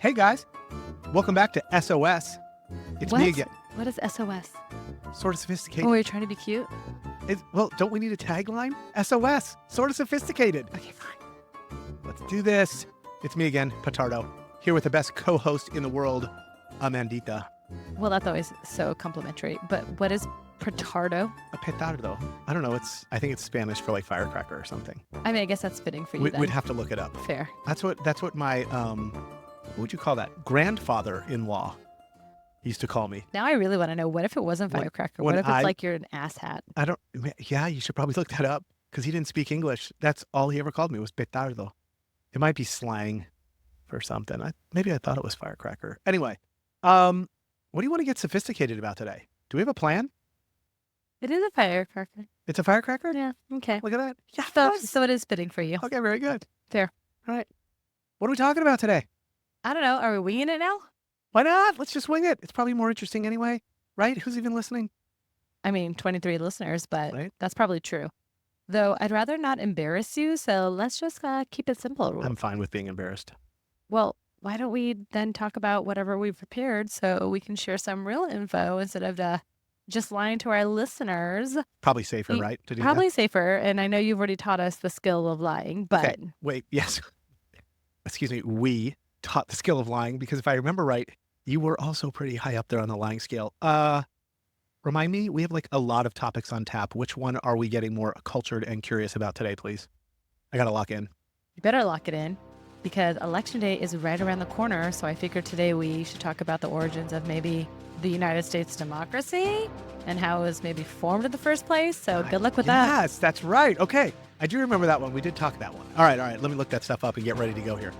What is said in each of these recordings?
Hey guys, welcome back to SOS. It's me again. What is SOS? Sort of sophisticated. Oh, you're trying to be cute? Well, don't we need a tagline? SOS, sort of sophisticated. Okay, fine. Let's do this. It's me again, Petardo, here with the best co-host in the world, Amandita. Well, that's always so complimentary. But what is petardo? A petardo. I don't know. I think it's Spanish for like firecracker or something. I mean, I guess that's fitting for you then. We'd have to look it up. Fair. That's what my what would you call that? Grandfather-in-law used to call me. Now I really want to know, what if it wasn't firecracker? What if it's like you're an asshat? Yeah, you should probably look that up because he didn't speak English. That's all he ever called me was petardo. It might be slang for something. Maybe I thought it was firecracker. Anyway, what do you want to get sophisticated about today? Do we have a plan? It is a firecracker. It's a firecracker? Yeah, okay. Look at that. Yeah. So it is fitting for you. Okay, very good. Fair. All right. What are we talking about today? I don't know. Are we winging it now? Why not? Let's just wing it. It's probably more interesting anyway, right? Who's even listening? I mean, 23 listeners, but Right. That's probably true. Though I'd rather not embarrass you, so let's just keep it simple. I'm fine with being embarrassed. Well, why don't we then talk about whatever we've prepared so we can share some real info instead of just lying to our listeners? Probably safer, right? To do Probably safer. And I know you've already taught us the skill of lying, but... Okay, wait, yes. Excuse me, we taught the skill of lying because if I remember right, you were also pretty high up there on the lying scale. Remind me, we have like a lot of topics on tap. Which one are we getting more cultured and curious about today, please? I got to lock in. You better lock it in because election day is right around the corner. So I figured today we should talk about the origins of maybe the United States democracy and how it was maybe formed in the first place. So good luck with that. Yes, that's right. Okay. I do remember that one. We did talk that one. All right. Let me look that stuff up and get ready to go here.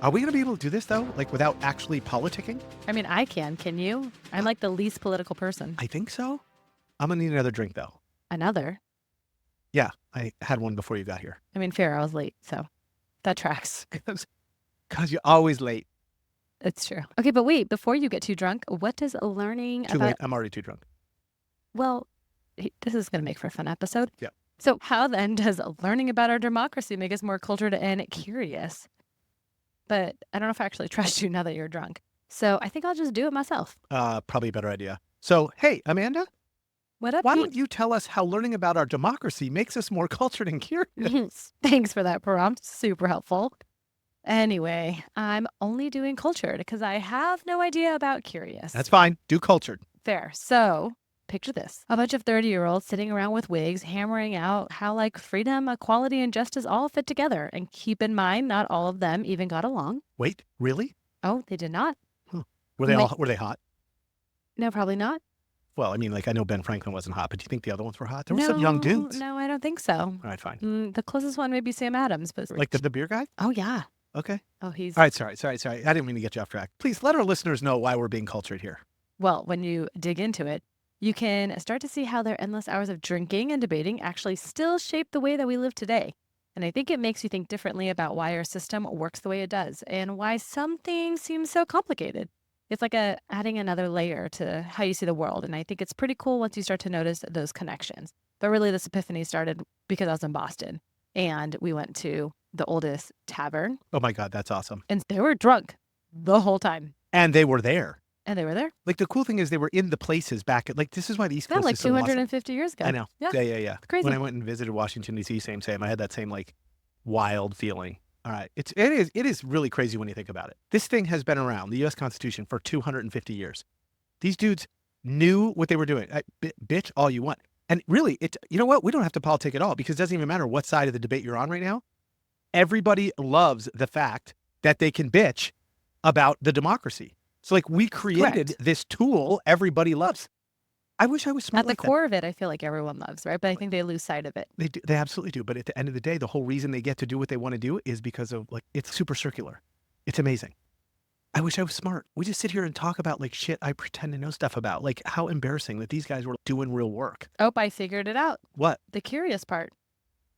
Are we going to be able to do this, though, like without actually politicking? I mean, I can. Can you? I'm like the least political person. I think so. I'm going to need another drink, though. Another? Yeah, I had one before you got here. I mean, fair. I was late, so that tracks. Because you're always late. It's true. Okay, but wait, before you get too drunk, what does learning Too late. I'm already too drunk. Well, this is going to make for a fun episode. Yeah. So how then does learning about our democracy make us more cultured and curious? But I don't know if I actually trust you now that you're drunk. So I think I'll just do it myself. Probably a better idea. So, hey, Amanda, What up, why Pete? don't you tell us how learning about our democracy makes us more cultured and curious? Thanks for that prompt. Super helpful. Anyway, I'm only doing cultured because I have no idea about curious. That's fine. Do cultured. Fair. So picture this. A bunch of 30-year-olds sitting around with wigs, hammering out how like freedom, equality, and justice all fit together. And keep in mind, not all of them even got along. Wait, really? Oh, they did not? Were they hot? No, probably not. Well, I mean, like I know Ben Franklin wasn't hot, but do you think the other ones were hot? There were some young dudes. No, I don't think so. All right, fine. The closest one may be Sam Adams, but Like the beer guy? oh yeah. Okay. Oh, he's All right, sorry. I didn't mean to get you off track. Please let our listeners know why we're being cultured here. Well, when you dig into it, you can start to see how their endless hours of drinking and debating actually still shape the way that we live today. And I think it makes you think differently about why our system works the way it does and why some things seem so complicated. It's like adding another layer to how you see the world. And I think it's pretty cool once you start to notice those connections. But really, this epiphany started because I was in Boston and we went to the oldest tavern. Oh my God, that's awesome. And they were drunk the whole time. And they were there. And they were there. Like the cool thing is they were in the places back at, like, this is why the East Coast like is so awesome. 250 years ago. I know. Yeah. Yeah. It's crazy. When I went and visited Washington, D.C., same. I had that same like wild feeling. All right. It is really crazy when you think about it. This thing has been around, the U.S. Constitution, for 250 years. These dudes knew what they were doing. Bitch all you want. And really, you know what? We don't have to politic at all because it doesn't even matter what side of the debate you're on right now. Everybody loves the fact that they can bitch about the democracy. So like we created this tool everybody loves. I wish I was smart. At the core of it, I feel like everyone loves, right? But I think they lose sight of it. They do, they absolutely do. But at the end of the day, the whole reason they get to do what they want to do is because of like, it's super circular. It's amazing. I wish I was smart. We just sit here and talk about like shit I pretend to know stuff about. Like how embarrassing that these guys were doing real work. Oh, I figured it out. What? The curious part.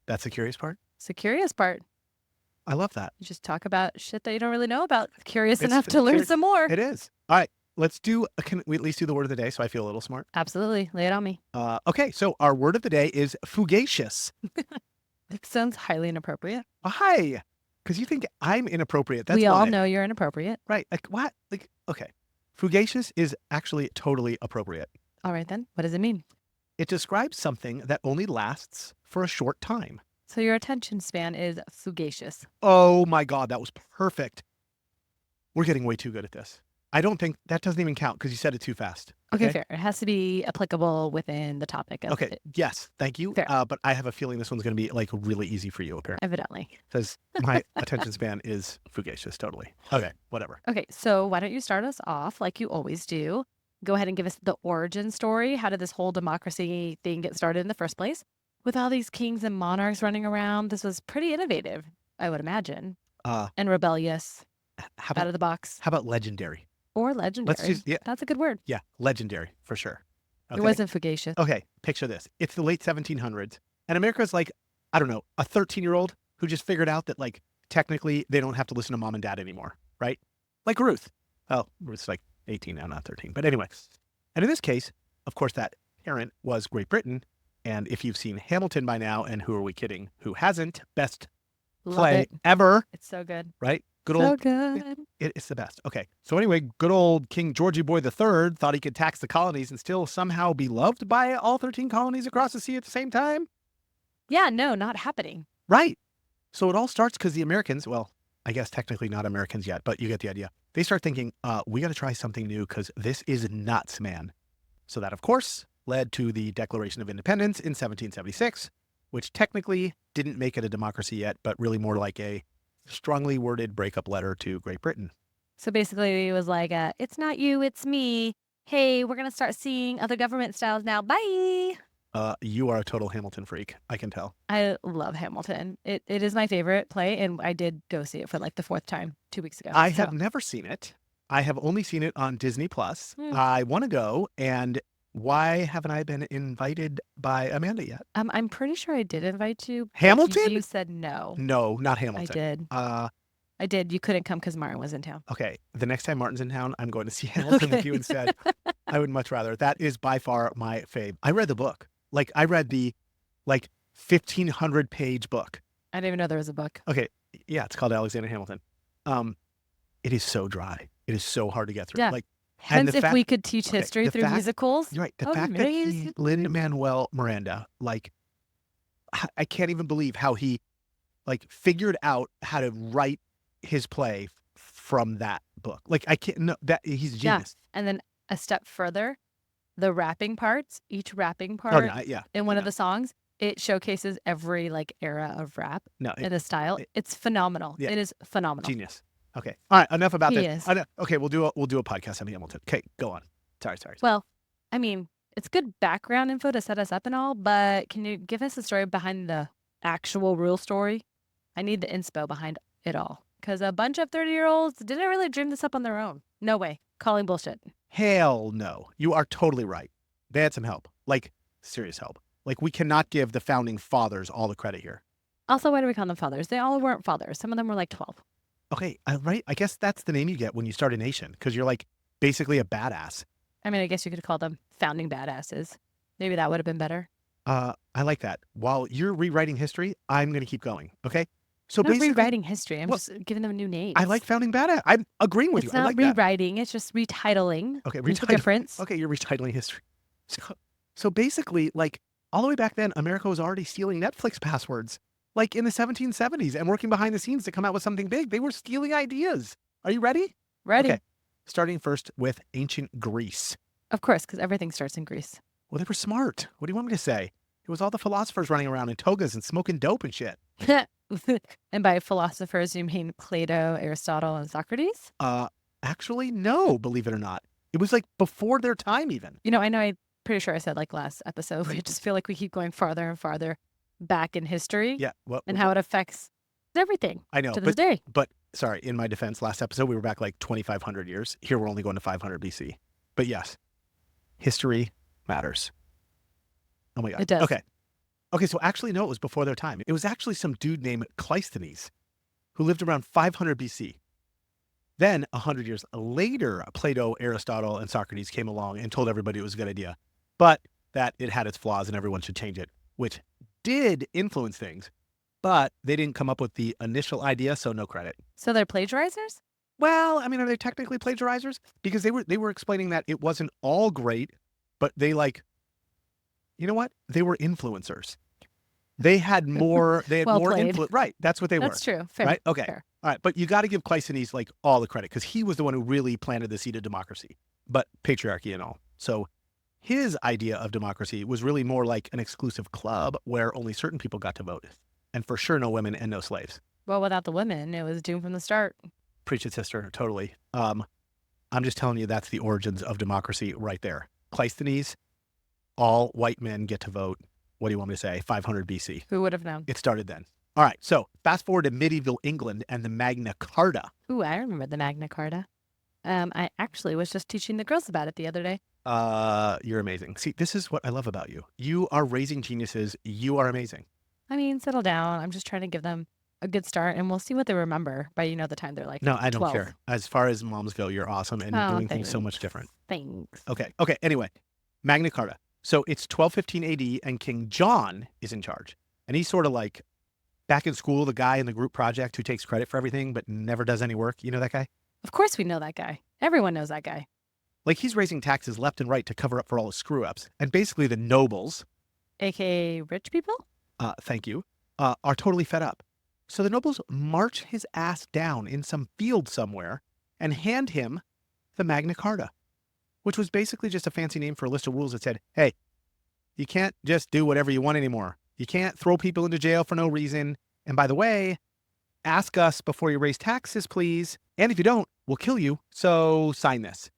That's the curious part? It's the curious part. I love that. You just talk about shit that you don't really know about. Curious enough to learn some more. It is. All right. Can we at least do the word of the day so I feel a little smart? Absolutely. Lay it on me. Okay. So our word of the day is fugacious. It sounds highly inappropriate. Hi. Because you think I'm inappropriate. That's we all why. know you're inappropriate. Right. Like, what? Like, okay. Fugacious is actually totally appropriate. All right, then. What does it mean? It describes something that only lasts for a short time. So your attention span is fugacious. Oh my God, that was perfect. We're getting way too good at this. I don't think that doesn't even count because you said it too fast. Okay, fair. It has to be applicable within the topic of Okay. it. Yes. Thank you. Fair. But I have a feeling this one's going to be like really easy for you, apparently. Evidently. Because my attention span is fugacious. Totally. Okay. Whatever. Okay, so why don't you start us off like you always do? Go ahead and give us the origin story. How did this whole democracy thing get started in the first place? With all these kings and monarchs running around, this was pretty innovative, I would imagine, and rebellious, How out about of the box, how about legendary? or legendary. Yeah. That's a good word. Yeah. Legendary for sure. It wasn't fugacious. Okay, picture this. It's the late 1700s, and America's like, I don't know, a 13-year-old who just figured out that, like, technically they don't have to listen to mom and dad anymore, right? Like Ruth. Oh, Ruth's like 18 now, not 13. But anyway. And in this case, of course, that parent was Great Britain. And if you've seen Hamilton by now, and who are we kidding? Who hasn't? Best Love play it. ever, It's so good. right? Good So old. good. It's the best. Okay. So anyway, good old King Georgie Boy III thought he could tax the colonies and still somehow be loved by all 13 colonies across the sea at the same time. Yeah, no, not happening. Right. So it all starts because the Americans, well, I guess technically not Americans yet, but you get the idea. They start thinking, we got to try something new because this is nuts, man. So that, of course, led to the Declaration of Independence in 1776, which technically didn't make it a democracy yet, but really more like a strongly worded breakup letter to Great Britain. So basically, it was like, it's not you, it's me. Hey, we're going to start seeing other government styles now. Bye. You are a total Hamilton freak. I can tell. I love Hamilton. It is my favorite play, and I did go see it for like the 4th time 2 weeks ago. I have never seen it. I have only seen it on Disney Plus. I want to go, and why haven't I been invited by Amanda yet? I'm pretty sure I did invite you. Hamilton? You said no. No, not Hamilton. I did. I did. You couldn't come because Martin was in town. Okay. The next time Martin's in town, I'm going to see Hamilton with you instead. I would much rather. That is by far my fave. I read the book. Like, I read the 1,500 page book. I didn't even know there was a book. Okay. Yeah, it's called Alexander Hamilton. It is so dry. It is so hard to get through. Yeah. Like, hence, if we could teach history through musicals. You're right. The fact that Lin-Manuel Miranda, like, I can't even believe how he, like, figured out how to write his play from that book. Like, I can't, no, that he's a genius. Yeah. And then a step further, the rapping parts, each rapping part in one of the songs, it showcases every, like, era of rap in a style. It's phenomenal. Yeah. It is phenomenal. Genius. Okay. All right. Enough about He this. is. Okay. We'll do a podcast on Hamilton. Okay. Go on. Sorry. Well, I mean, it's good background info to set us up and all, but can you give us the story behind the actual real story? I need the inspo behind it all. Because a bunch of 30-year-olds didn't really dream this up on their own. No way. Calling bullshit. Hell no. You are totally right. They had some help. Like, serious help. Like, we cannot give the founding fathers all the credit here. Also, why do we call them fathers? They all weren't fathers. Some of them were like 12. Okay, right. I guess that's the name you get when you start a nation, because you're like basically a badass. I mean, I guess you could call them founding badasses. Maybe that would have been better. I like that. While you're rewriting history, I'm going to keep going. Okay. So I'm not basically, rewriting history. I'm just giving them new names. I like founding badass. I'm agreeing with It's you. I not like that. rewriting. It's just retitling. Okay, There's a difference. Okay, you're retitling history. So basically, like, all the way back then, America was already stealing Netflix passwords. Like in the 1770s and working behind the scenes to come out with something big. They were stealing ideas. Are you ready? Ready. Okay. Starting first with ancient Greece. Of course, because everything starts in Greece. Well, they were smart. What do you want me to say? It was all the philosophers running around in togas and smoking dope and shit. And by philosophers, you mean Plato, Aristotle, and Socrates? Actually, no, believe it or not. It was like before their time even. You know, I'm pretty sure I said like last episode, we just feel like we keep going farther and farther back in history. Yeah. And how it affects everything. I know. To this day. But sorry, in my defense, last episode, we were back like 2,500 years. Here, we're only going to 500 BC. But yes, history matters. Oh my God. It does. Okay, so actually, no, it was before their time. It was actually some dude named Cleisthenes who lived around 500 BC. Then, 100 years later, Plato, Aristotle, and Socrates came along and told everybody it was a good idea, but that it had its flaws and everyone should change it, which did influence things. but they didn't come up with the initial idea, so no credit. So they're plagiarizers? Well, I mean, are they technically plagiarizers? Because they were explaining that it wasn't all great, but they you know what? They were influencers. They had more Well played. influence. Right. That's what they were. That's true. Fair. Right. Okay. Fair. All right. But you got to give Cleisthenes like all the credit because he was the one who really planted the seed of democracy, but patriarchy and all. So his idea of democracy was really more like an exclusive club where only certain people got to vote. And for sure, no women and no slaves. Well, without the women, it was doomed from the start. Preach it, sister. Totally. I'm just telling you that's the origins of democracy right there. Cleisthenes, all white men get to vote. What do you want me to say? 500 BC. Who would have known? It started then. All right. So fast forward to medieval England and the Magna Carta. Ooh, I remember the Magna Carta. I actually was just teaching the girls about it the other day. You're amazing. See, this is what I love about you. You are raising geniuses. You are amazing. I mean, settle down. I'm just trying to give them a good start, and we'll see what they remember by the time they're like No, I don't 12. care. As far as moms go, you're awesome and Oh, doing things so much different. Thanks. Okay. Anyway, Magna Carta. So it's 1215 AD and King John is in charge. And he's sort of like back in school, the guy in the group project who takes credit for everything but never does any work. You know that guy? Of course we know that guy. Everyone knows that guy. Like he's raising taxes left and right to cover up for all the screw ups. And basically the nobles, AKA rich people? thank you, are totally fed up. So the nobles march his ass down in some field somewhere and hand him the Magna Carta, which was basically just a fancy name for a list of rules that said, hey, you can't just do whatever you want anymore. You can't throw people into jail for no reason. And by the way, ask us before you raise taxes, please. And if you don't, we'll kill you. So sign this.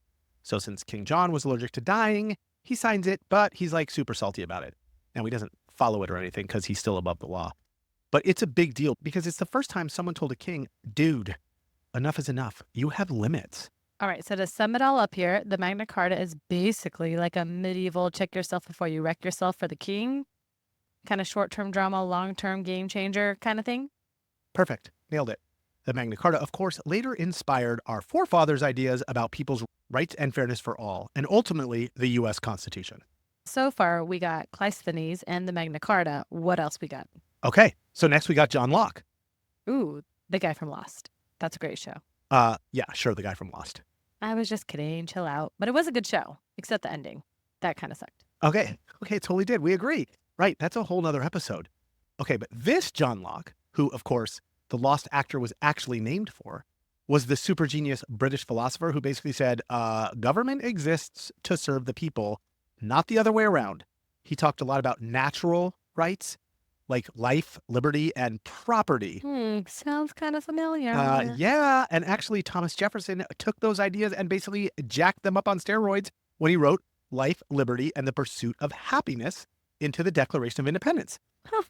So since King John was allergic to dying, he signs it, but he's like super salty about it. Now he doesn't follow it or anything because he's still above the law. But it's a big deal because it's the first time someone told a king, dude, enough is enough. You have limits. All right, so to sum it all up here, the Magna Carta is basically like a medieval check yourself before you wreck yourself for the king, kind of short-term drama, long-term game changer kind of thing. Perfect. Nailed it. The Magna Carta, of course, later inspired our forefathers' ideas about people's rights and fairness for all, and ultimately the U.S. Constitution. So far, we got Cleisthenes and the Magna Carta. What else we got? Okay, so next we got John Locke. Ooh, the guy from Lost. That's a great show. Yeah, sure, the guy from Lost. I was just kidding. Chill out. But it was a good show, except the ending. That kind of sucked. Okay, it totally did. We agree. Right, that's a whole nother episode. Okay, but this John Locke, who, of course, the Lost actor was actually named for, was the super genius British philosopher who basically said, government exists to serve the people, not the other way around. He talked a lot about natural rights, like life, liberty, and property. Sounds kind of familiar. Yeah, and actually Thomas Jefferson took those ideas and basically jacked them up on steroids when he wrote Life, Liberty, and the Pursuit of Happiness into the Declaration of Independence. Huh.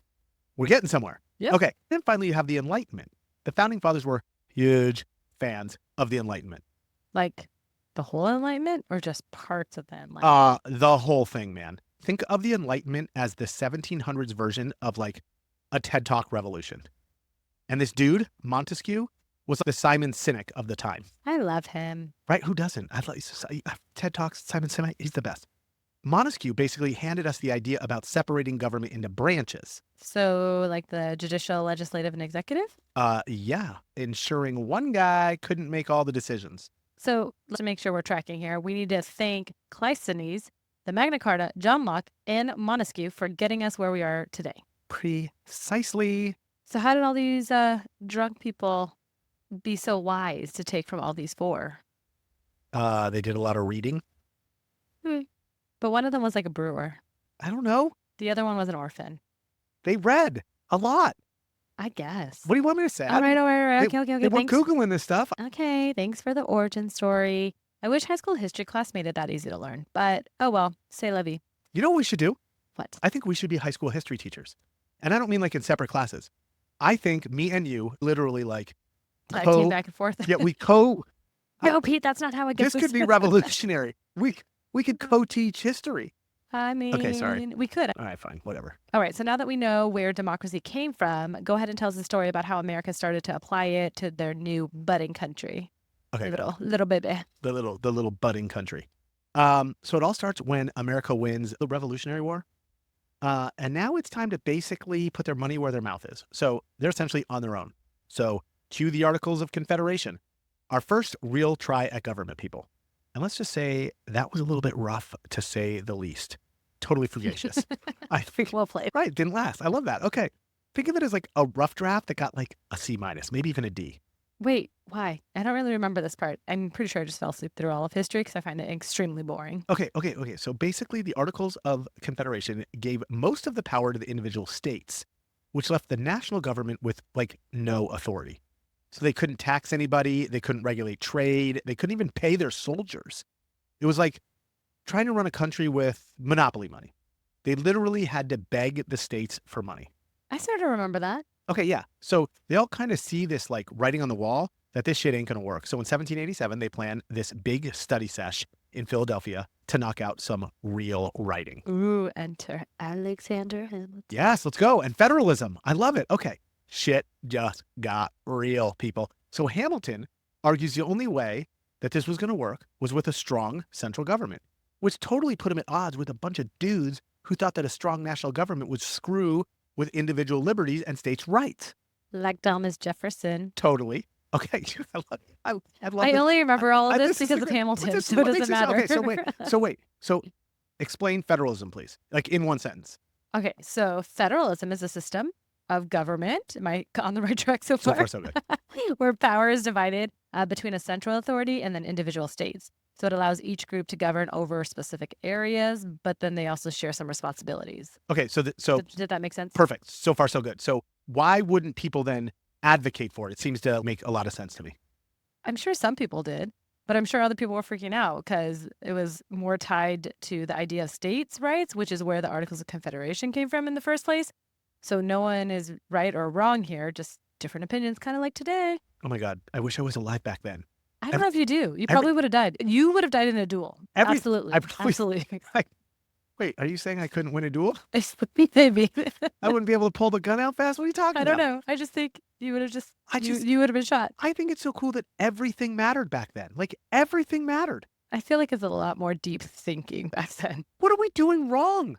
We're getting somewhere. Yep. Okay, then finally you have the Enlightenment. The founding fathers were huge fans of the Enlightenment. Like the whole Enlightenment or just parts of the Enlightenment? The whole thing, man. Think of the Enlightenment as the 1700s version of like a TED Talk revolution. And this dude, Montesquieu, was the Simon Sinek of the time. I love him. Right? Who doesn't? TED Talks, Simon Sinek, he's the best. Montesquieu basically handed us the idea about separating government into branches. So like the judicial, legislative, and executive? Yeah, ensuring one guy couldn't make all the decisions. So let's make sure we're tracking here. We need to thank Cleisthenes, the Magna Carta, John Locke, and Montesquieu for getting us where we are today. Precisely. So how did all these drunk people be so wise to take from all these four? They did a lot of reading. But one of them was like a brewer. I don't know. The other one was an orphan. They read a lot. I guess. What do you want me to say? All right. Okay. They weren't Thanks. Googling this stuff. Okay, thanks for the origin story. I wish high school history class made it that easy to learn. But, oh well, say la vie. You know what we should do? What? I think we should be high school history teachers. And I don't mean like in separate classes. I think me and you literally like Tag team back and forth. Yeah, we No, Pete, that's not how it goes. This could be revolutionary. We could co-teach history. I mean, Okay, sorry. We could. All right, fine, whatever. All right, so now that we know where democracy came from, go ahead and tell us the story about how America started to apply it to their new budding country. Okay, Little baby. the little budding country. So it all starts when America wins the Revolutionary War. And now it's time to basically put their money where their mouth is. So they're essentially on their own. So cue the Articles of Confederation, our first real try at government, people. And let's just say that was a little bit rough, to say the least. Totally fugacious. I think, Well played. right, didn't last. I love that. Okay. Think of it as like a rough draft that got like a C minus, maybe even a D. Wait, why? I don't really remember this part. I'm pretty sure I just fell asleep through all of history because I find it extremely boring. Okay. So basically, the Articles of Confederation gave most of the power to the individual states, which left the national government with like no authority. So they couldn't tax anybody, they couldn't regulate trade, they couldn't even pay their soldiers. It was like trying to run a country with monopoly money. They literally had to beg the states for money. I sort of remember that. Okay, yeah. So they all kind of see this like writing on the wall that this shit ain't going to work. So in 1787, they plan this big study sesh in Philadelphia to knock out some real writing. Ooh, enter Alexander Hamilton. Yes, let's go. And federalism. I love it. Okay. Shit just got real, people. So Hamilton argues the only way that this was going to work was with a strong central government, which totally put him at odds with a bunch of dudes who thought that a strong national government would screw with individual liberties and states' rights. Like Thomas Jefferson. Totally. Okay. I love I this. only remember all of this is because a of great- Hamilton, this is so it what doesn't makes matter. Okay, so explain federalism, please. Like in one sentence. Okay, so federalism is a system of government. Am I on the right track so So far? far, so good. Where power is divided between a central authority and then individual states. So it allows each group to govern over specific areas, but then they also share some responsibilities. Okay, so Did that make sense? perfect. So far, so good. So why wouldn't people then advocate for it? It seems to make a lot of sense to me. I'm sure some people did, but I'm sure other people were freaking out because it was more tied to the idea of states' rights, which is where the Articles of Confederation came from in the first place. So no one is right or wrong here, just different opinions, kind of like today. Oh my God, I wish I was alive back then. I don't know if you do. You probably would have died. You would have died in a duel. Absolutely. I probably- Absolutely. Wait, are you saying I couldn't win a duel? Maybe. I wouldn't be able to pull the gun out fast? What are you talking I about? don't know. I just think you would have just, I just- you would have been shot. I think it's so cool that everything mattered back then. Like everything mattered. I feel like it's a lot more deep thinking back then. What are we doing wrong?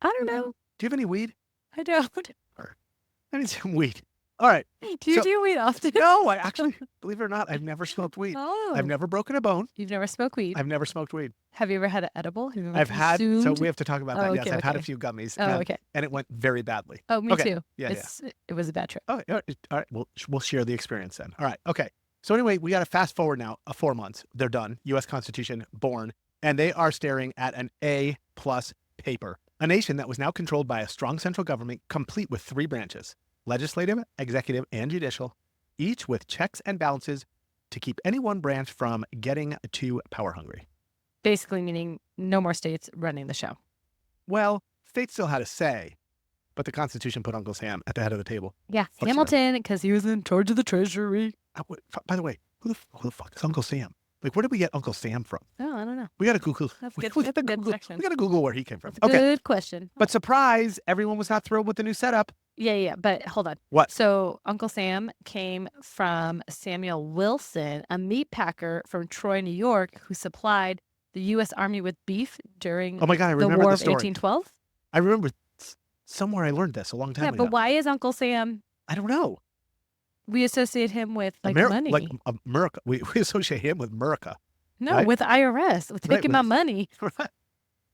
I don't know. Do you have any weed? I don't. I need some weed. All right. Do you So- do weed often? No, I actually, believe it or not, I've never smoked weed. Oh. I've never broken a bone. You've never smoked weed? I've never smoked weed. Have you ever had an edible? Have you ever I've had, so consumed? we have to talk about that. Oh, Yes, okay, I've had a okay. few gummies. Oh, okay. And it went very badly. Oh, me Okay. too. Yeah, It was a bad trip. Oh, all right. We'll share the experience then. All right. Okay. So anyway, we got to fast forward now 4 months. They're done. U.S. Constitution born, and they are staring at an A+ paper. A nation that was now controlled by a strong central government, complete with 3 branches: legislative, executive, and judicial, each with checks and balances to keep any one branch from getting too power hungry. Basically meaning no more states running the show. Well, states still had a say, but the Constitution put Uncle Sam at the head of the table. Yeah, sorry. Hamilton, because he was in charge of the treasury. By the way, who the fuck is Uncle Sam? Like, where did we get Uncle Sam from? Oh, I don't know. We got to Google. That's we good. gotta That's a good Google- section. We got to Google where he came from. Okay. Good question. But surprise, everyone was not thrilled with the new setup. Yeah. But hold on. What? So Uncle Sam came from Samuel Wilson, a meat packer from Troy, New York, who supplied the U.S. Army with beef during Oh my God, I the remember War the of story. 1812. I remember somewhere I learned this a long time Yeah, ago. but why is Uncle Sam? I don't know. We associate him with like money. Like America. We associate him with America. No, right? with IRS, with Right, taking with- my money.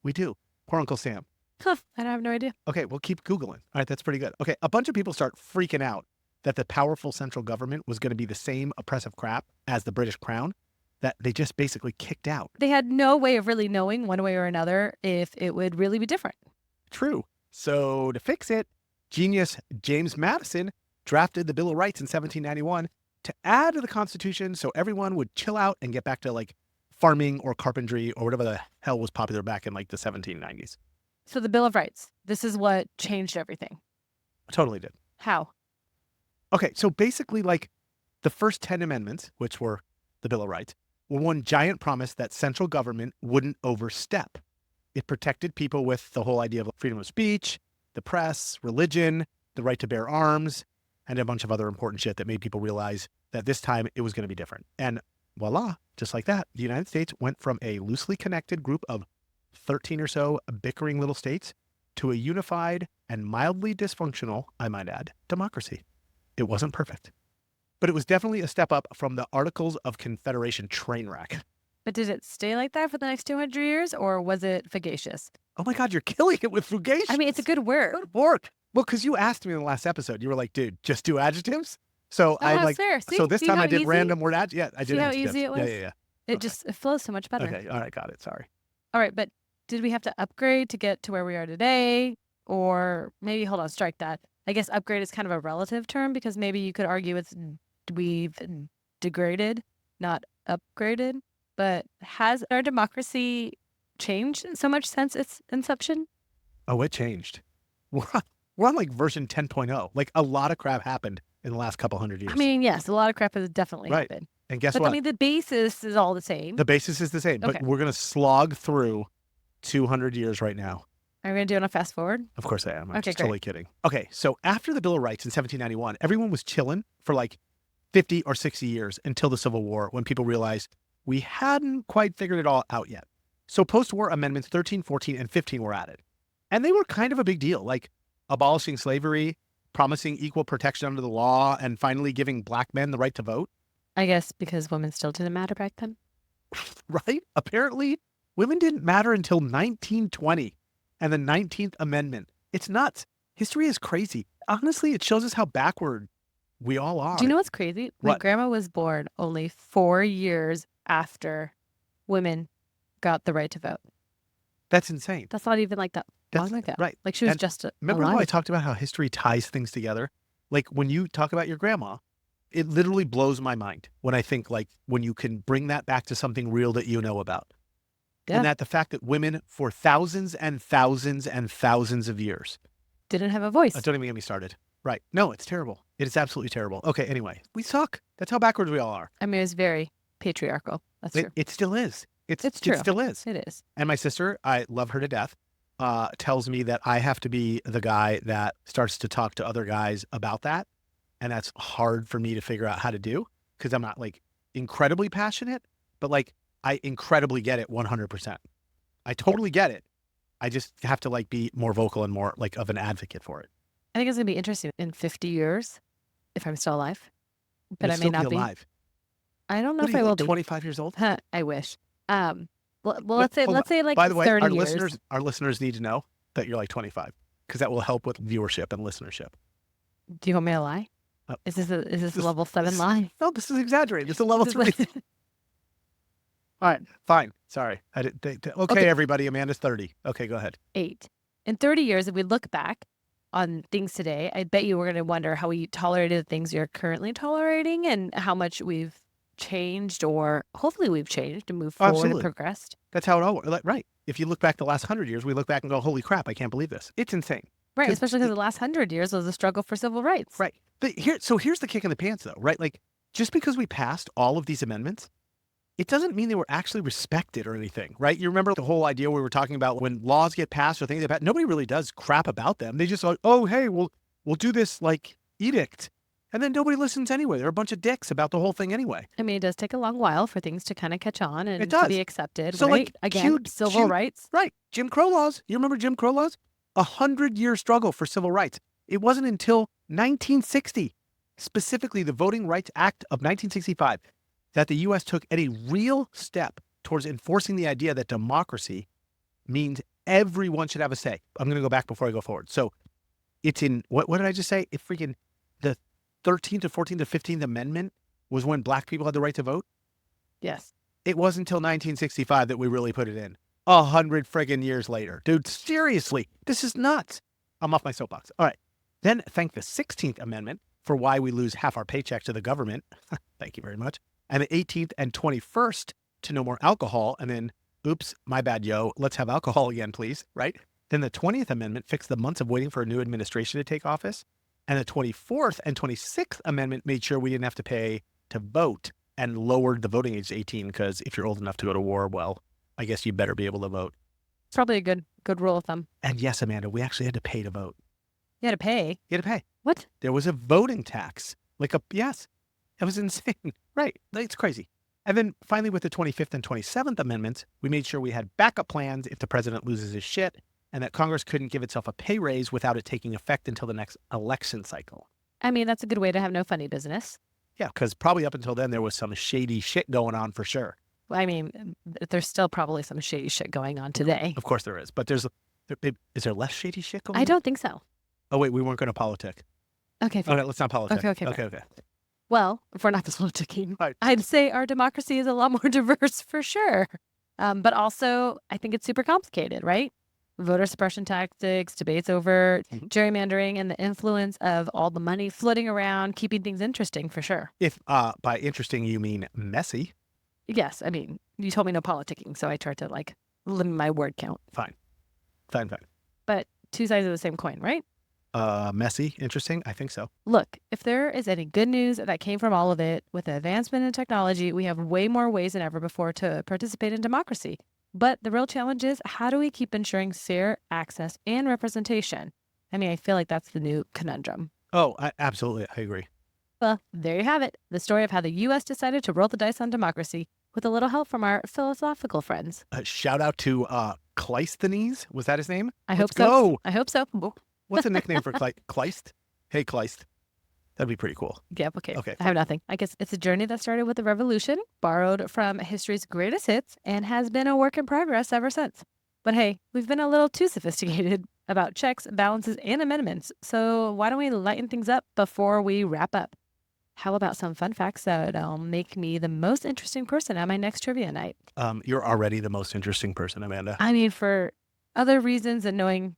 We do. Poor Uncle Sam. Huh, I have no idea. Okay, we'll keep Googling. All right, that's pretty good. Okay, a bunch of people start freaking out that the powerful central government was going to be the same oppressive crap as the British crown that they just basically kicked out. They had no way of really knowing one way or another if it would really be different. True. So to fix it, genius James Madison drafted the Bill of Rights in 1791 to add to the Constitution so everyone would chill out and get back to like farming or carpentry or whatever the hell was popular back in like the 1790s. So the Bill of Rights, this is what changed everything. Totally did. How? Okay, so basically like the first 10 amendments, which were the Bill of Rights, were one giant promise that central government wouldn't overstep. It protected people with the whole idea of freedom of speech, the press, religion, the right to bear arms, and a bunch of other important shit that made people realize that this time it was going to be different. And voila, just like that, the United States went from a loosely connected group of 13 or so bickering little states to a unified and mildly dysfunctional, I might add, democracy. It wasn't perfect, but it was definitely a step up from the Articles of Confederation train wreck. But did it stay like that for the next 200 years, or was it fugacious? Oh my God, you're killing it with fugacious. I mean, it's a good word. Good work. Well, because you asked me in the last episode, you were like, dude, just do adjectives. So Oh, I that's like, fair. See? so this See time how I did easy? random word adjectives. Yeah, I did. See how adjectives. easy it was? Yeah. It Okay. just it flows so much better. Okay. All right. Got it. Sorry. All right, but did we have to upgrade to get to where we are today? Or maybe, hold on, strike that. I guess upgrade is kind of a relative term because maybe you could argue we've degraded, not upgraded. But has our democracy changed so much since its inception? Oh, it changed. We're on like version 10.0. Like a lot of crap happened in the last couple hundred years. I mean, yes, a lot of crap has definitely Right. happened. And guess But what? I mean, the basis is all the same. The basis is the same, Okay. but we're going to slog through 200 years right now. Are we going to do it on a fast forward? Of course I am. I'm Okay, just totally kidding. Okay, so after the Bill of Rights in 1791, everyone was chilling for like 50 or 60 years until the Civil War when people realized we hadn't quite figured it all out yet. So post-war amendments 13, 14, and 15 were added. And they were kind of a big deal, like abolishing slavery, promising equal protection under the law, and finally giving black men the right to vote. I guess because women still didn't matter back then. Right? Apparently, women didn't matter until 1920 and the 19th Amendment. It's nuts. History is crazy. Honestly, it shows us how backward we all are. Do you know what's crazy? My What? grandma was born only 4 years after women got the right to vote. That's insane. That's not even like that That's long ago. right. Like she was And just Remember how I alive. talked about how history ties things together? Like when you talk about your grandma, it literally blows my mind when I think like when you can bring that back to something real that you know about. Yeah. And that the fact that women for thousands and thousands and thousands of years. Didn't have a voice. Don't even get me started. Right. No, it's terrible. It is absolutely terrible. Okay, anyway, we suck. That's how backwards we all are. I mean, it was very patriarchal. That's true. It still is. It's true. It still is. It is. And my sister, I love her to death, tells me that I have to be the guy that starts to talk to other guys about that. And that's hard for me to figure out how to do because I'm not like incredibly passionate, but like I incredibly get it 100%. I totally get it. I just have to like be more vocal and more like of an advocate for it. I think it's going to be interesting in 50 years if I'm still alive. But You'll I may still not be. alive. I don't know What if are I you, will like be. 25 years old? I wish. Well, Wait, let's hold on. say like By the way, 30 our years. listeners need to know that you're like 25 because that will help with viewership and listenership. Do you want me to lie? Uh, Is this a this- level 7 this- lie? No, this is exaggerated. This is a level This is 3. like- All right, fine. Sorry. Okay, Okay. everybody. Amanda's 30. Okay, go ahead. 8. In 30 years, if we look back on things today, I bet you we're going to wonder how we tolerated the things you're currently tolerating and how much we've changed, or hopefully we've changed and moved forward Absolutely. and progressed. That's how it all works. Like, right. If you look back the last 100 years, we look back and go, holy crap, I can't believe this. It's insane. Right, 'Cause especially because the last 100 years was a struggle for civil rights. Right. But here's the kick in the pants, though, right? Like, just because we passed all of these amendments, it doesn't mean they were actually respected or anything, right? You remember the whole idea we were talking about when laws get passed or things get passed, nobody really does crap about them. They just like, oh, hey, we'll do this like edict. And then nobody listens anyway. They're a bunch of dicks about the whole thing anyway. I mean, it does take a long while for things to kind of catch on and It to does. be accepted, So, right? like, Again, civil rights. Right. Jim Crow laws. You remember Jim Crow laws? 100-year struggle for civil rights. It wasn't until 1960, specifically the Voting Rights Act of 1965, that the U.S. took any real step towards enforcing the idea that democracy means everyone should have a say. I'm going to go back before I go forward. So it's in, what did I just say? It freaking, the 13th to 14th to 15th Amendment was when black people had the right to vote. Yes. It wasn't until 1965 that we really put it in. 100 friggin' years later. Dude, seriously, this is nuts. I'm off my soapbox. All right. Then thank the 16th Amendment for why we lose half our paycheck to the government. Thank you very much. And the 18th and 21st to no more alcohol. And then, oops, my bad, yo, let's have alcohol again, please, right? Then the 20th Amendment fixed the months of waiting for a new administration to take office. And the 24th and 26th Amendment made sure we didn't have to pay to vote and lowered the voting age to 18 because if you're old enough to go to war, well, I guess you better be able to vote. It's probably a good rule of thumb. And yes, Amanda, we actually had to pay to vote. You had to pay. You had to pay. What? There was a voting tax. Yes, it was insane. Right. It's crazy. And then finally with the 25th and 27th Amendments, we made sure we had backup plans if the president loses his shit. and that Congress couldn't give itself a pay raise without it taking effect until the next election cycle. I mean, that's a good way to have no funny business. Yeah, because probably up until then, there was some shady shit going on for sure. Well, I mean, there's still probably some shady shit going on today. Of course there is. But is there less shady shit going on? I don't think so. Oh, wait, we weren't going to politic. Okay. Okay, let's not politic. Okay. Well, if we're not politicking, Right. I'd say our democracy is a lot more diverse for sure. But also, I think it's super complicated, right? Voter suppression tactics, debates over gerrymandering, and the influence of all the money floating around, keeping things interesting for sure. If by interesting you mean messy. Yes, I mean, you told me no politicking, so I tried to limit my word count. Fine. But two sides of the same coin, right? Messy, interesting? I think so. Look, if there is any good news that came from all of it, with the advancement in technology, we have way more ways than ever before to participate in democracy. But the real challenge is, how do we keep ensuring fair access and representation? I mean, I feel like that's the new conundrum. Oh, absolutely. I agree. Well, there you have it. The story of how the U.S. decided to roll the dice on democracy with a little help from our philosophical friends. Shout out to Cleisthenes. Was that his name? I Let's hope so. go. I hope so. What's a nickname for Kleist? Hey, Kleist. That'd be pretty cool. Yep, okay. Okay. I have nothing. I guess it's a journey that started with the revolution, borrowed from history's greatest hits, and has been a work in progress ever since. But hey, we've been a little too sophisticated about checks, balances, and amendments. So why don't we lighten things up before we wrap up? How about some fun facts that'll make me the most interesting person at my next trivia night? You're already the most interesting person, Amanda. I mean, for other reasons than knowing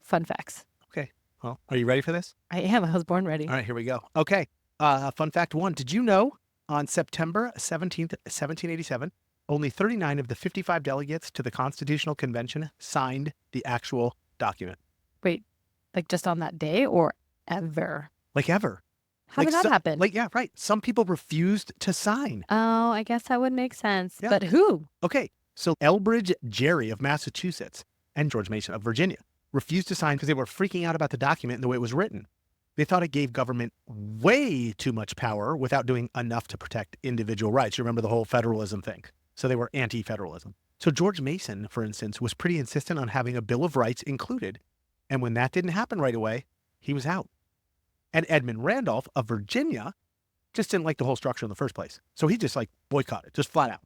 fun facts. Okay. Well, are you ready for this? I am. I was born ready. All right, here we go. Okay. Fun fact 1. Did you know on September 17th, 1787, only 39 of the 55 delegates to the Constitutional Convention signed the actual document? Wait, just on that day or ever? Ever. How did that happen? Yeah, right. Some people refused to sign. Oh, I guess that would make sense. Yeah. But who? Okay. So Elbridge Gerry of Massachusetts and George Mason of Virginia refused to sign because they were freaking out about the document and the way it was written. They thought it gave government way too much power without doing enough to protect individual rights. You remember the whole federalism thing. So they were anti-federalism. So George Mason, for instance, was pretty insistent on having a Bill of Rights included. And when that didn't happen right away, he was out. And Edmund Randolph of Virginia just didn't like the whole structure in the first place. So he just boycotted, just flat out.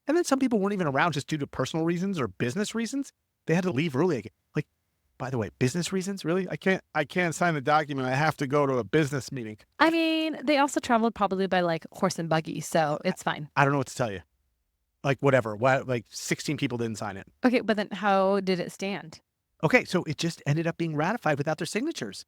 And then some people weren't even around just due to personal reasons or business reasons. They had to leave early. By the way, business reasons? Really? I can't sign the document. I have to go to a business meeting. I mean, they also traveled probably by horse and buggy, so it's fine. I don't know what to tell you. Whatever. 16 people didn't sign it. Okay, but then how did it stand? Okay, so it just ended up being ratified without their signatures.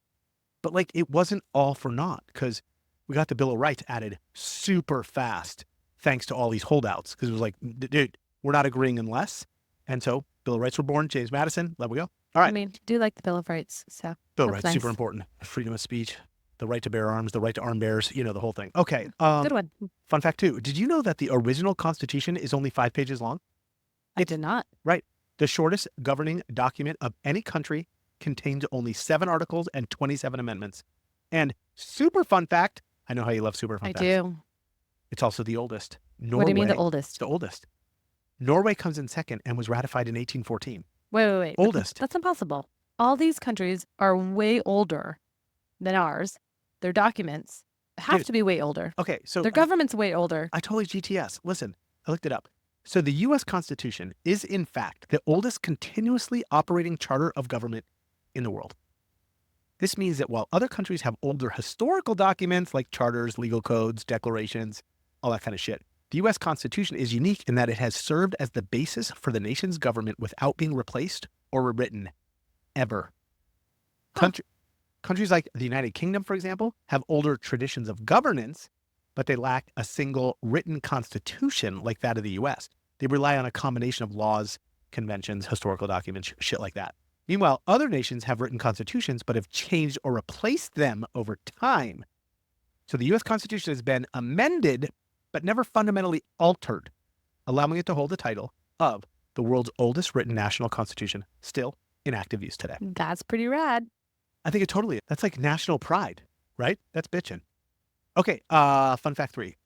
But it wasn't all for naught, because we got the Bill of Rights added super fast thanks to all these holdouts. Because it was dude, we're not agreeing unless. And so Bill of Rights were born, James Madison, there we go. All right. I mean, do like the Bill of Rights, so Bill of that's Rights, nice. super important. Freedom of speech, the right to bear arms, the right to arm bearers, the whole thing. Okay. Good one. Fun fact 2. Did you know that the original Constitution is only 5 pages long? I did not. Right. The shortest governing document of any country contains only 7 articles and 27 amendments. And super fun fact, I know how you love super fun facts. I do. It's also the oldest. Norway, What do you mean the oldest? It's the oldest. Norway comes in second and was ratified in 1814. Wait. Oldest. That's impossible. All these countries are way older than ours. Their documents have to be way older. Okay, so their government's way older. I totally GTS. Listen, I looked it up. So the U.S. Constitution is, in fact, the oldest continuously operating charter of government in the world. This means that while other countries have older historical documents like charters, legal codes, declarations, all that kind of shit, the U.S. Constitution is unique in that it has served as the basis for the nation's government without being replaced or rewritten, ever. Countries like the United Kingdom, for example, have older traditions of governance, but they lack a single written constitution like that of the U.S. They rely on a combination of laws, conventions, historical documents, shit like that. Meanwhile, other nations have written constitutions, but have changed or replaced them over time. So the U.S. Constitution has been amended, but never fundamentally altered, allowing it to hold the title of the world's oldest written national constitution, still in active use today. That's pretty rad. I think it totally is. That's like national pride, right? That's bitchin'. Okay, fun fact 3.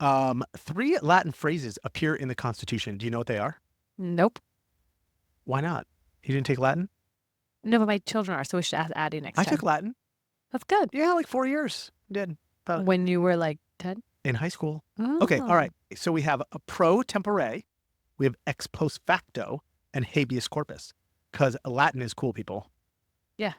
3 Latin phrases appear in the Constitution. Do you know what they are? Nope. Why not? You didn't take Latin? No, but my children are, so we should ask Addie next I time. took Latin. That's good. Yeah, like 4 years. Did. But When you were like 10? in high school. Okay, all Oh. right. So we have a pro tempore, we have ex post facto, and habeas corpus. Because Latin is cool, people. Yeah.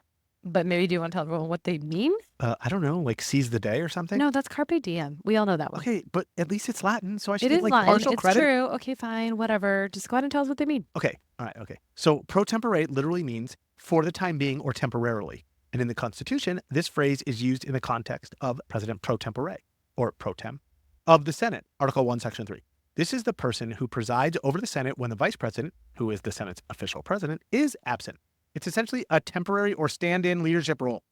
But maybe do you want to tell everyone what they mean? I don't know, like seize the day or something? No, that's carpe diem. We all know that one. Okay, but at least it's Latin, so I should It get is like Latin. partial It's credit. true. Okay, fine. Whatever. Just go ahead and tell us what they mean. Okay, all right, okay. So pro tempore literally means for the time being or temporarily. And in the Constitution, this phrase is used in the context of President pro tempore, or pro tem, of the Senate, Article 1, Section 3. This is the person who presides over the Senate when the vice president, who is the Senate's official president, is absent. It's essentially a temporary or stand-in leadership role.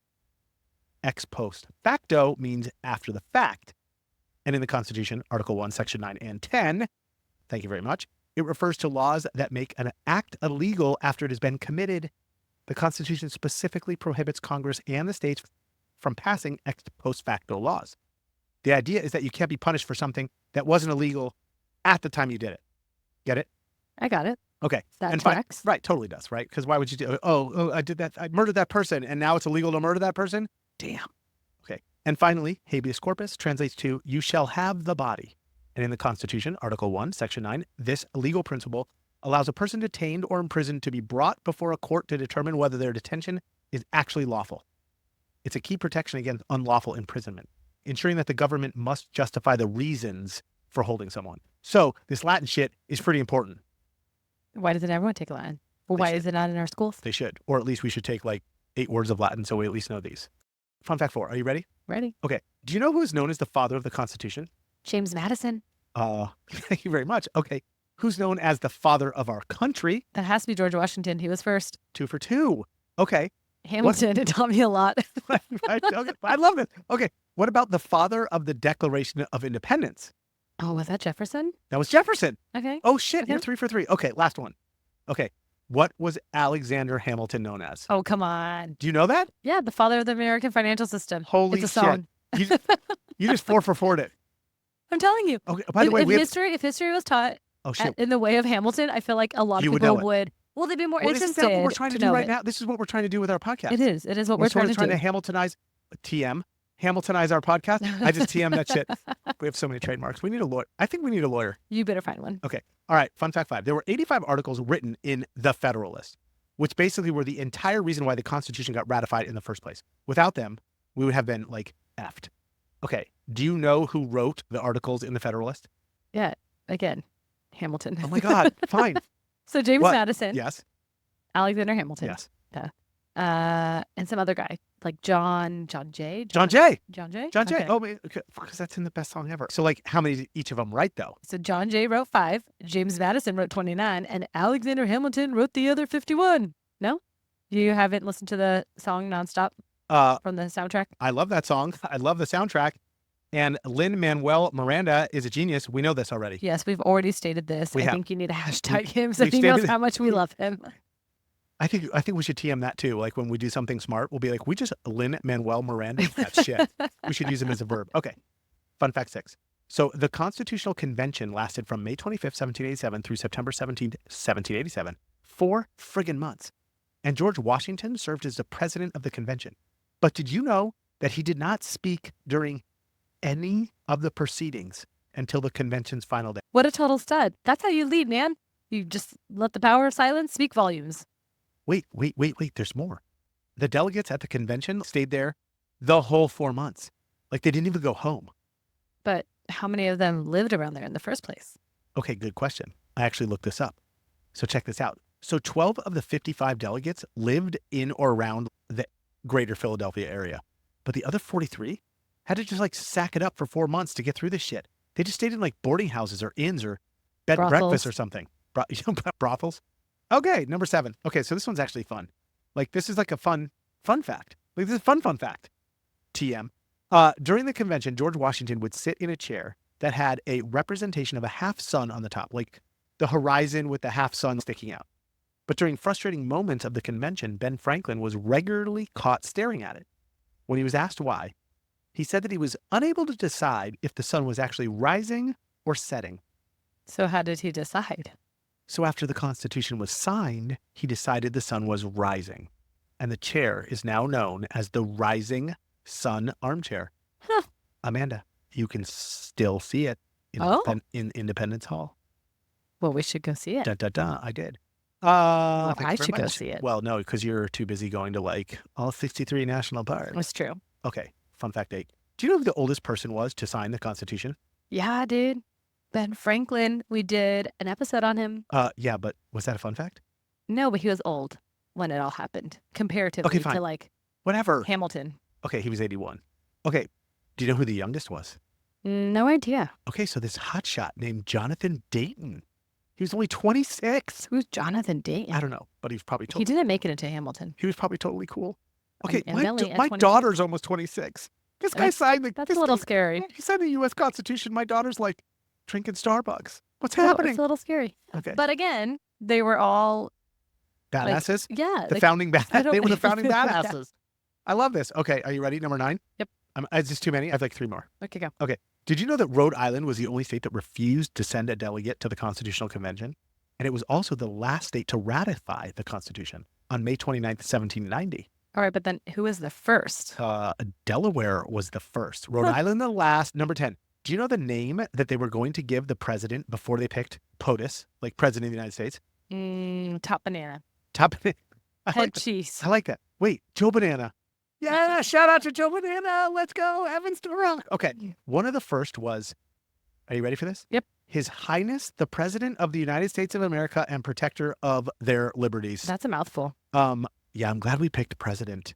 Ex post facto means after the fact. And in the Constitution, Article 1, Section 9 and 10, thank you very much, it refers to laws that make an act illegal after it has been committed. The Constitution specifically prohibits Congress and the states from passing ex post facto laws. The idea is that you can't be punished for something that wasn't illegal at the time you did it. Get it? I got it. Okay. That and tracks. Right, totally does, right? Because why would you do, I did that, I murdered that person, and now it's illegal to murder that person? Damn. Okay. And finally, habeas corpus translates to you shall have the body. And in the Constitution, Article 1, Section 9, this legal principle allows a person detained or imprisoned to be brought before a court to determine whether their detention is actually lawful. It's a key protection against unlawful imprisonment, ensuring that the government must justify the reasons for holding someone. So this Latin shit is pretty important. Why doesn't everyone take Latin? Well, why is it not in our schools? They should. Or at least we should take like 8 words of Latin so we at least know these. Fun fact 4. Are you ready? Ready. Okay. Do you know who is known as the father of the Constitution? James Madison. Thank you very much. Okay. Who's known as the father of our country? That has to be George Washington. He was first. 2 for 2. Okay. Hamilton, it taught me a lot. Okay. I love this. Okay. What about the father of the Declaration of Independence? Oh, was that Jefferson? That was Jefferson. Okay. Oh, shit. Okay. You're 3 for 3. Okay. Last one. Okay. What was Alexander Hamilton known as? Oh, come on. Do you know that? Yeah, the father of the American financial system. Holy it's a shit. song. You just 4 for 4'd it. I'm telling you. Okay. By the way, if history was taught oh, shit. in the way of Hamilton, I feel like a lot You of would people know it. would. Well, they'd be more Well, interested. isn't that what we're trying to do know right it. now? This is what we're trying to do with our podcast. It is. It is what we're sort trying of trying to to do. Hamiltonize TM. Hamiltonize our podcast. I just TM that shit. We have so many trademarks. We need a lawyer. I think we need a lawyer. You better find one. Okay. All right. Fun fact 5. There were 85 articles written in the Federalist, which basically were the entire reason why the Constitution got ratified in the first place. Without them, we would have been like effed. Okay. Do you know who wrote the articles in the Federalist? Yeah. Again, Hamilton. Oh my God. Fine. So James What? Madison, Yes. Alexander Hamilton, Yes. and some other guy like John Jay. John Jay. John Jay. John Jay. Okay. Oh, because that's in the best song ever. So like how many did each of them write though? So John Jay wrote 5, James Madison wrote 29, and Alexander Hamilton wrote the other 51. No? You haven't listened to the song nonstop from the soundtrack? I love that song. I love the soundtrack. And Lin-Manuel Miranda is a genius. We know this already. Yes, we've already stated this. We I have. think you need to hashtag him so we've he knows stated- how much we love him. I think we should TM that too. Like when we do something smart, we'll be like, we just Lin-Manuel Miranda that shit. We should use him as a verb. Okay. Fun fact 6. So the Constitutional Convention lasted from May 25th, 1787 through September 17th, 1787. 4 friggin' months. And George Washington served as the president of the convention. But did you know that he did not speak during any of the proceedings until the convention's final day? What a total stud. That's how you lead, man. You just let the power of silence speak volumes. Wait. There's more. The delegates at the convention stayed there the whole 4 months. Like they didn't even go home. But how many of them lived around there in the first place? Okay, good question. I actually looked this up. So check this out. So 12 of the 55 delegates lived in or around the greater Philadelphia area. But the other 43 had to just like sack it up for 4 months to get through this shit. They just stayed in like boarding houses or inns or bed and breakfast or something. Brothels. Okay, number 7. Okay, so this one's actually fun. Like this is like a fun fact. Like this is a fun fact. TM. During the convention, George Washington would sit in a chair that had a representation of a half sun on the top, like the horizon with the half sun sticking out. But during frustrating moments of the convention, Ben Franklin was regularly caught staring at it. When he was asked why, he said that he was unable to decide if the sun was actually rising or setting. So how did he decide? So after the Constitution was signed, he decided the sun was rising. And the chair is now known as the Rising Sun Armchair. Huh. Amanda, you can still see it in, Oh. in Independence Hall. Well, we should go see it. Dun, dun, dun, I did. Well, Thank I you very should go much. see it. Well, no, because you're too busy going to like all 63 national parks. That's true. Okay, fun fact 8. Do you know who the oldest person was to sign the Constitution? Yeah, dude. Ben Franklin. We did an episode on him. Yeah, but was that a fun fact? No, but he was old when it all happened, comparatively fine. to like Whatever. Hamilton. Okay, he was 81. Okay, do you know who the youngest was? No idea. Okay, so this hotshot named Jonathan Dayton. He was only 26. Who's Jonathan Dayton? I don't know, but he was probably He didn't make it into Hamilton. he was probably totally cool. Okay, And my Millie at 26. daughter's almost 26. This guy signed the. That's this a little guy- scary. He signed the U.S. Constitution. My daughter's like drinking Starbucks. What's Well, happening? it's a little scary. Okay, But again, they were all badasses. yeah. The like, founding I don't- They were the founding badasses. I love this. Okay, are you ready? Number 9. Yep. Is this too many? I have like 3 more. Okay, go. Did you know that Rhode Island was the only state that refused to send a delegate to the Constitutional Convention? And it was also the last state to ratify the Constitution on May 29th, 1790. All right, but then who was the first? Delaware was the first. Rhode Island the last. Number 10. Do you know the name that they were going to give the president before they picked POTUS, like President of the United States? Top banana. Top. I Head like that. cheese. I like that. Wait, Joe Banana. Yeah, shout out to Joe Banana. Let's go. Evans to rock. Okay. One of the first was, are you ready for this? Yep. His Highness, the President of the United States of America and protector of their liberties. That's a mouthful. Yeah, I'm glad we picked president.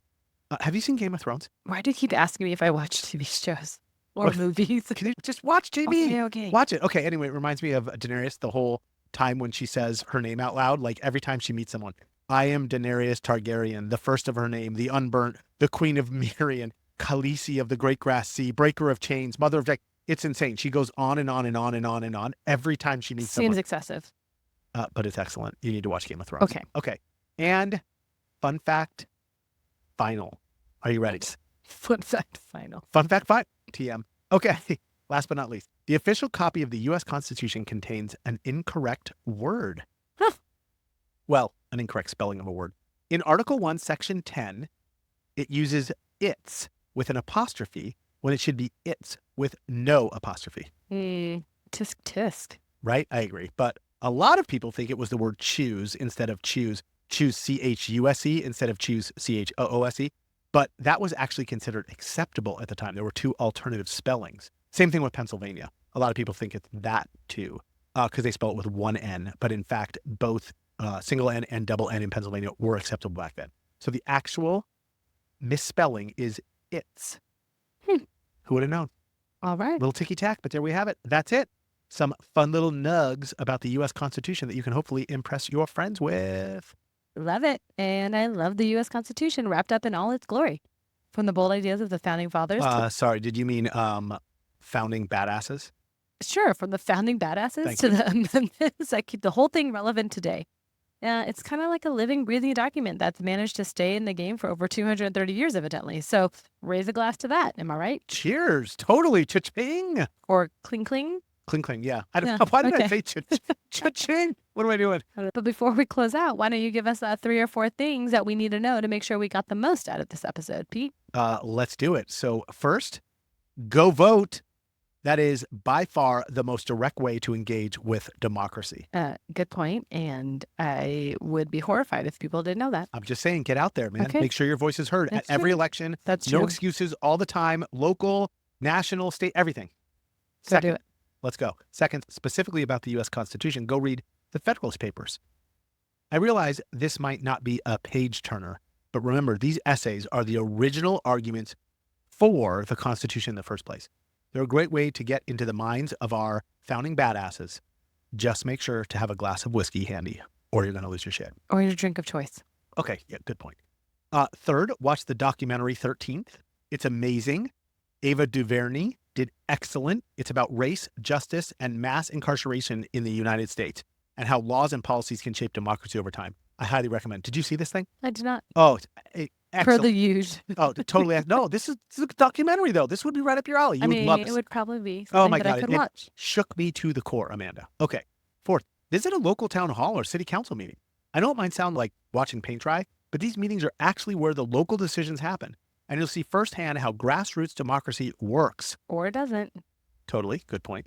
Have you seen Game of Thrones? Why do you keep asking me if I watch TV shows or What? movies? Can you just watch JB? Okay. Watch it. Okay, anyway, it reminds me of Daenerys the whole time when she says her name out loud, like every time she meets someone. I am Daenerys Targaryen, the first of her name, the unburnt, the queen of Mirian, Khaleesi of the great grass sea, breaker of chains, mother of Jack. It's insane. She goes on and on and on and on and on every time she meets Seems someone. excessive. But it's excellent. You need to watch Game of Thrones. Okay. Okay. And fun fact, final. Are you ready? Fun fact final. Fun fact 5, TM. Okay. Last but not least, the official copy of the U.S. Constitution contains an incorrect word. Huh. Well, an incorrect spelling of a word. In Article 1, Section 10, it uses its with an apostrophe when it should be its with no apostrophe. Tisk tisk. Right? I agree. But a lot of people think it was the word choose instead of choose. Choose CHUSE instead of choose CHOOSE. But that was actually considered acceptable at the time. There were 2 alternative spellings. Same thing with Pennsylvania. A lot of people think it's that too, because they spell it with 1 N. But in fact, both single N and double N in Pennsylvania were acceptable back then. So the actual misspelling is its. Who would have known? All right. Little ticky-tack, but there we have it. That's it. Some fun little nugs about the U.S. Constitution that you can hopefully impress your friends with. Love it. And I love the U.S. Constitution wrapped up in all its glory. From the bold ideas of the founding fathers Sorry, did you mean founding badasses? sure, from the founding badasses Thank to the amendments that keep the whole thing relevant today. It's kind of like a living, breathing document that's managed to stay in the game for over 230 years, evidently. So raise a glass to that. Am I right? Cheers. Totally. Cha-ching. Or cling cling. Cling, cling. Yeah. I don't Yeah, know. Why did I okay. say cha-ching? What am I doing? But before we close out, why don't you give us 3 or 4 things that we need to know to make sure we got the most out of this episode, Pete? Let's do it. So first, go vote. That is by far the most direct way to engage with democracy. Good point. And I would be horrified if people didn't know that. I'm just saying, get out there, man. Okay. Make sure your voice is heard That's at every true. election. That's No true. excuses all the time. Local, national, state, everything. So do it. Let's go. Second, specifically about the U.S. Constitution, go read the Federalist Papers. I realize this might not be a page turner, but remember, these essays are the original arguments for the Constitution in the first place. They're a great way to get into the minds of our founding badasses. Just make sure to have a glass of whiskey handy, or you're going to lose your shit. Or your drink of choice. Okay, yeah, good point. Third, watch the documentary 13th. It's amazing. Ava DuVernay did excellent. It's about race, justice, and mass incarceration in the United States and how laws and policies can shape democracy over time. I highly recommend. Did you see this thing? I do not. Oh, it's Per excellent. the usual. Oh, totally. No, this is a documentary, though. This would be right up your alley. You I would mean, love it this. would probably be Oh something my that God, I could it- watch. Shook me to the core, Amanda. Okay. Fourth, visit a local town hall or city council meeting. I know it might sound like watching paint dry, but these meetings are actually where the local decisions happen. And you'll see firsthand how grassroots democracy works. Or doesn't. Totally, good point.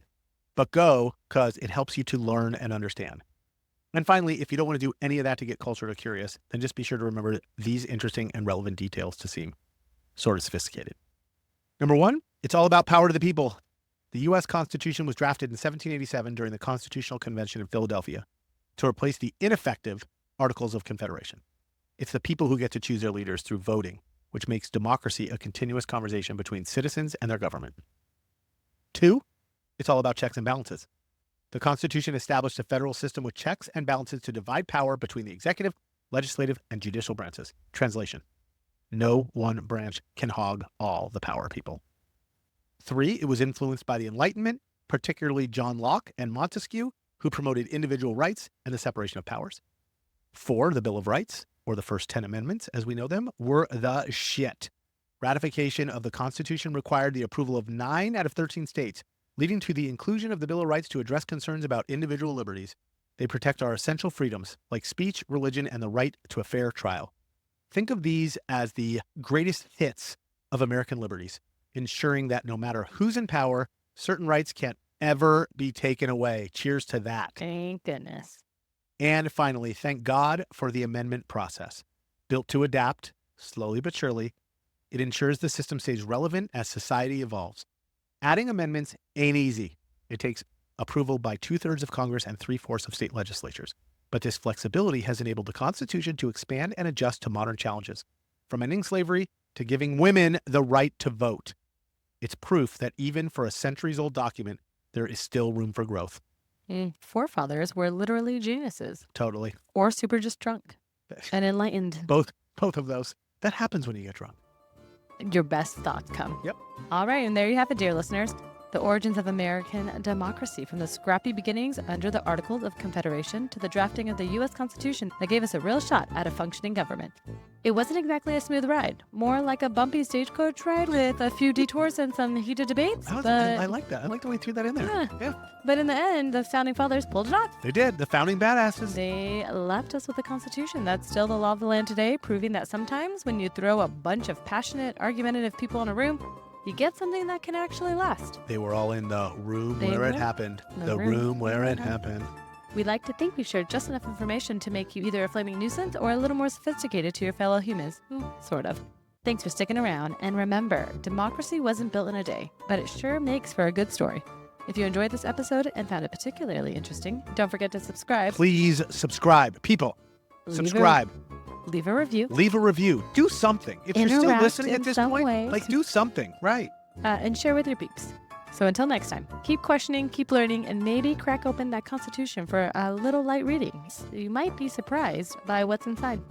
But go, because it helps you to learn and understand. And finally, if you don't want to do any of that to get cultured or curious, then just be sure to remember these interesting and relevant details to seem sort of sophisticated. Number one, it's all about power to the people. The U.S. Constitution was drafted in 1787 during the Constitutional Convention in Philadelphia to replace the ineffective Articles of Confederation. It's the people who get to choose their leaders through voting, which makes democracy a continuous conversation between citizens and their government. Two, it's all about checks and balances. The Constitution established a federal system with checks and balances to divide power between the executive, legislative, and judicial branches. Translation: no one branch can hog all the power, people. Three, it was influenced by the Enlightenment, particularly John Locke and Montesquieu, who promoted individual rights and the separation of powers. Four, the Bill of Rights, or the first 10 amendments as we know them, were the shit. Ratification of the Constitution required the approval of 9 out of 13 states, leading to the inclusion of the Bill of Rights to address concerns about individual liberties. They protect our essential freedoms, like speech, religion, and the right to a fair trial. Think of these as the greatest hits of American liberties, ensuring that no matter who's in power, certain rights can't ever be taken away. Cheers to that. Thank goodness. And finally, thank God for the amendment process. Built to adapt, slowly but surely, it ensures the system stays relevant as society evolves. Adding amendments ain't easy. It takes approval by 2/3 of Congress and 3/4 of state legislatures. But this flexibility has enabled the Constitution to expand and adjust to modern challenges, from ending slavery to giving women the right to vote. It's proof that even for a centuries-old document, there is still room for growth. Forefathers were literally geniuses. Totally. Or super just drunk and enlightened. Both of those. That happens when you get drunk. Your best thoughts come. Yep. All right, and there you have it, dear listeners. The origins of American democracy, from the scrappy beginnings under the Articles of Confederation to the drafting of the U.S. Constitution that gave us a real shot at a functioning government. It wasn't exactly a smooth ride, more like a bumpy stagecoach ride with a few detours and some heated debates. I like that. I like the way you threw that in there. Yeah. But in the end, the founding fathers pulled it off. They did. The founding badasses. They left us with a constitution that's still the law of the land today, proving that sometimes when you throw a bunch of passionate, argumentative people in a room, you get something that can actually last. They were all in the room where it happened. The room where it happened. We like to think we shared just enough information to make you either a flaming nuisance or a little more sophisticated to your fellow humans. Sort of. Thanks for sticking around. And remember, democracy wasn't built in a day, but it sure makes for a good story. If you enjoyed this episode and found it particularly interesting, don't forget to subscribe. Please subscribe. People, subscribe. Leave a review. Leave a review. Do something. If you're still listening at this point, do something. Right. And share with your peeps. So until next time, keep questioning, keep learning, and maybe crack open that Constitution for a little light reading. You might be surprised by what's inside.